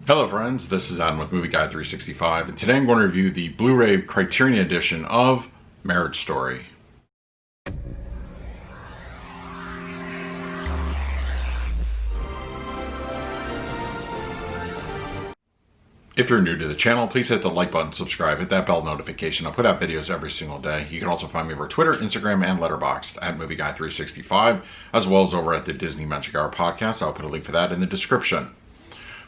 Hello friends, this is Adam with Movie Guide 365, and today I'm going to review the Blu-ray Criterion edition of Marriage Story. If you're new to the channel, please hit the like button, subscribe, hit that bell notification. I put out videos every single day. You can also find me over Twitter, Instagram, and Letterboxd at Movie Guide 365, as well as over at the Disney Magic Hour podcast. I'll put a link for that in the description.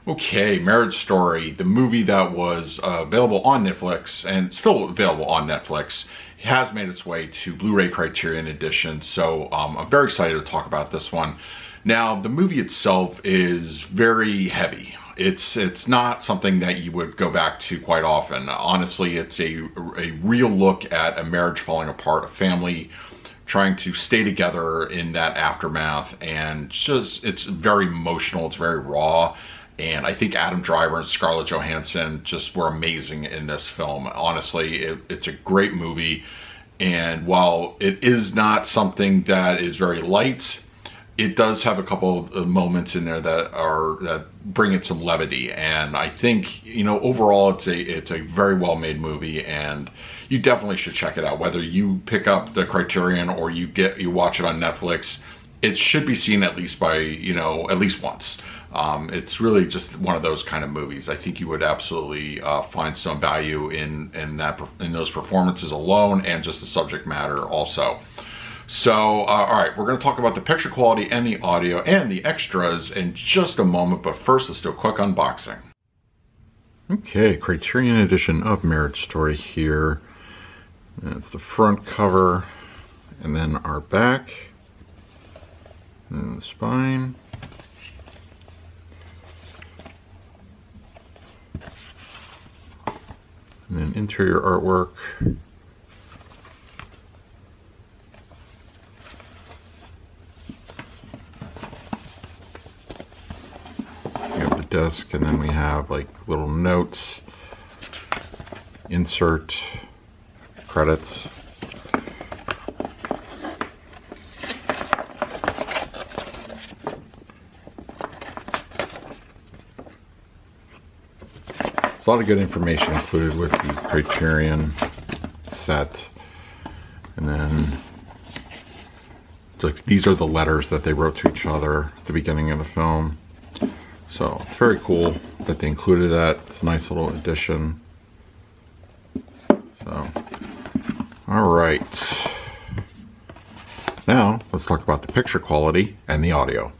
Okay, Marriage Story, the movie that was available on Netflix and still available on Netflix, has made its way to Blu-ray Criterion edition, so I'm very excited to talk about this one. Now, the movie itself is very heavy. It's not something that you would go back to quite often. Honestly, it's a real look at a marriage falling apart, a family trying to stay together in that aftermath, and just it's very emotional, it's very raw. And I think Adam Driver and Scarlett Johansson just were amazing in this film. Honestly, it's a great movie. And while it is not something that is very light, it does have a couple of moments in there that bring it some levity. And I think, you know, overall it's a very well made movie, and you definitely should check it out. Whether you pick up the Criterion or you watch it on Netflix, it should be seen at least by, at least once. It's really just one of those kind of movies. I think you would absolutely find some value in those performances alone, and just the subject matter also. So, all right, we're going to talk about the picture quality and the audio and the extras in just a moment, but first let's do a quick unboxing. Okay, Criterion edition of Marriage Story here. And it's the front cover, and then our back, and the spine. And then interior artwork. We have the disc, and then we have like little notes, insert, credits. A lot of good information included with the Criterion set. And then these are the letters that they wrote to each other at the beginning of the film. So it's very cool that they included that. It's a nice little addition. So, all right. Now let's talk about the picture quality and the audio.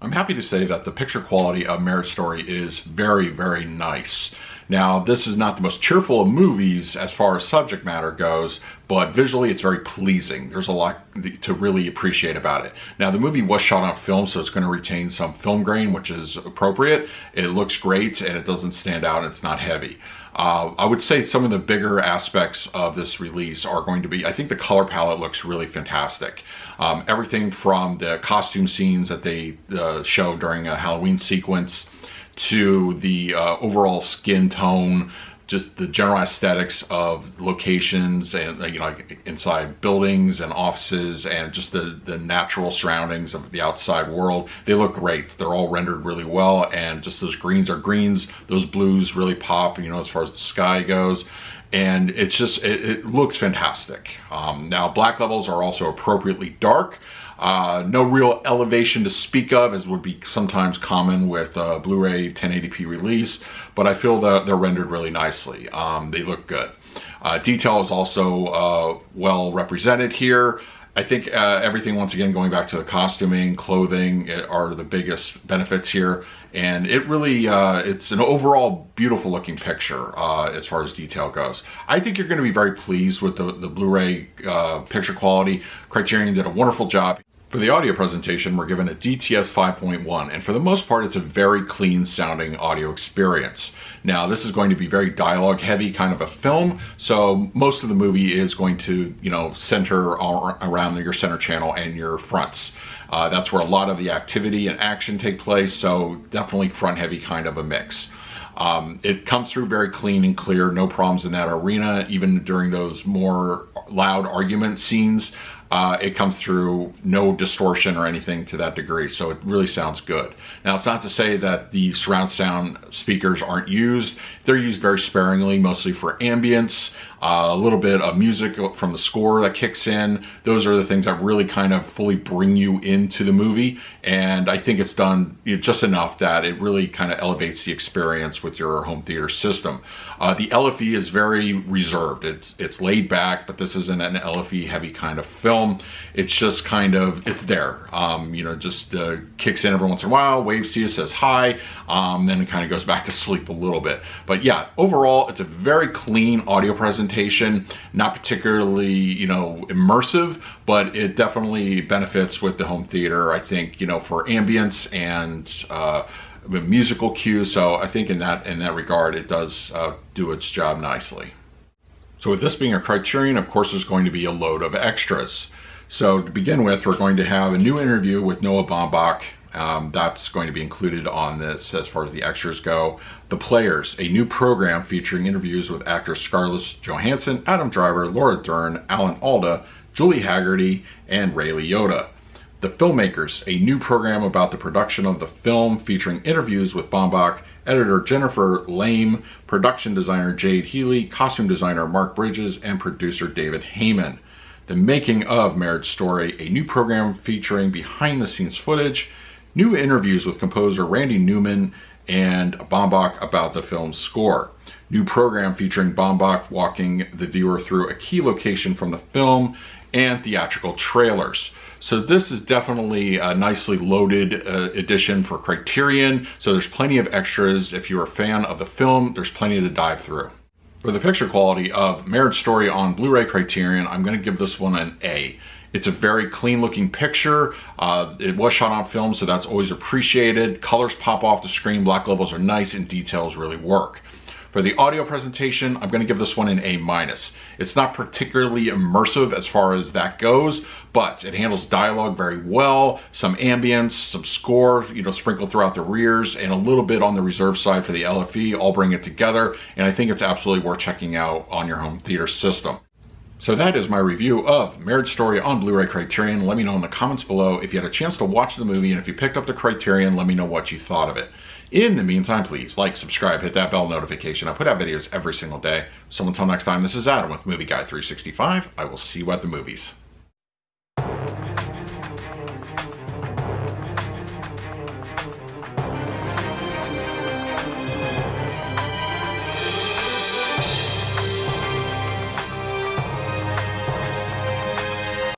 I'm happy to say that the picture quality of Marriage Story is very, very nice. Now, this is not the most cheerful of movies as far as subject matter goes, but visually it's very pleasing. There's a lot to really appreciate about it. Now, the movie was shot on film, so it's going to retain some film grain, which is appropriate. It looks great, and it doesn't stand out, and it's not heavy. I would say some of the bigger aspects of this release are going to be, I think the color palette looks really fantastic. Everything from the costume scenes that they show during a Halloween sequence to the overall skin tone, just the general aesthetics of locations and like inside buildings and offices, and just the natural surroundings of the outside world. They look great. They're all rendered really well, and just those greens are greens. Those blues really pop, as far as the sky goes. And it's just, it looks fantastic. Now, black levels are also appropriately dark. No real elevation to speak of, as would be sometimes common with a Blu-ray 1080p release, but I feel that they're rendered really nicely. They look good. Detail is also well represented here. I think everything, once again, going back to the costuming, clothing, are the biggest benefits here. And it really, it's an overall beautiful looking picture as far as detail goes. I think you're going to be very pleased with the Blu-ray picture quality. Criterion did a wonderful job. For the audio presentation, we're given a DTS 5.1, and for the most part, it's a very clean sounding audio experience. Now, this is going to be very dialogue heavy kind of a film, so most of the movie is going to, center around your center channel and your fronts. That's where a lot of the activity and action take place, so definitely front heavy kind of a mix. It comes through very clean and clear, no problems in that arena, even during those more loud argument scenes. it comes through no distortion or anything to that degree, so it really sounds good. Now, it's not to say that the surround sound speakers aren't used. They're used very sparingly, mostly for ambience, a little bit of music from the score that kicks in. Those are the things that really kind of fully bring you into the movie, and I think it's done just enough that it really kind of elevates the experience with your home theater system. The LFE is very reserved. It's laid back, but this isn't an LFE heavy kind of film. It's just kind of, it's there. Just kicks in every once in a while, waves to you, says hi, then it kind of goes back to sleep a little bit. But yeah, overall, it's a very clean audio presentation, not particularly, immersive, but it definitely benefits with the home theater, I think, for ambience and musical cues. So I think in that regard, it does do its job nicely. So with this being a Criterion, of course, there's going to be a load of extras. So to begin with, we're going to have a new interview with Noah Baumbach. That's going to be included on this as far as the extras go. The Players, a new program featuring interviews with actors Scarlett Johansson, Adam Driver, Laura Dern, Alan Alda, Julie Haggerty, and Ray Liotta. The Filmmakers, a new program about the production of the film featuring interviews with Baumbach, editor Jennifer Lame, production designer Jade Healy, costume designer Mark Bridges, and producer David Heyman. The Making of Marriage Story, a new program featuring behind-the-scenes footage, new interviews with composer Randy Newman and Baumbach about the film's score. New program featuring Baumbach walking the viewer through a key location from the film, and theatrical trailers. So this is definitely a nicely loaded edition for Criterion. So there's plenty of extras. If you're a fan of the film, there's plenty to dive through. For the picture quality of Marriage Story on Blu-ray Criterion, I'm going to give this one an A. It's a very clean looking picture. It was shot on film, so that's always appreciated. Colors pop off the screen, black levels are nice, and details really work. For the audio presentation, I'm going to give this one an A-. It's not particularly immersive as far as that goes, but it handles dialogue very well, some ambience, some score, sprinkled throughout the rears, and a little bit on the reserve side for the LFE, all bring it together, and I think it's absolutely worth checking out on your home theater system. So that is my review of Marriage Story on Blu-ray Criterion. Let me know in the comments below if you had a chance to watch the movie, and if you picked up the Criterion, let me know what you thought of it. In the meantime, please like, subscribe, hit that bell notification. I put out videos every single day. So until next time, this is Adam with Movie Guy 365. I will see you at the movies.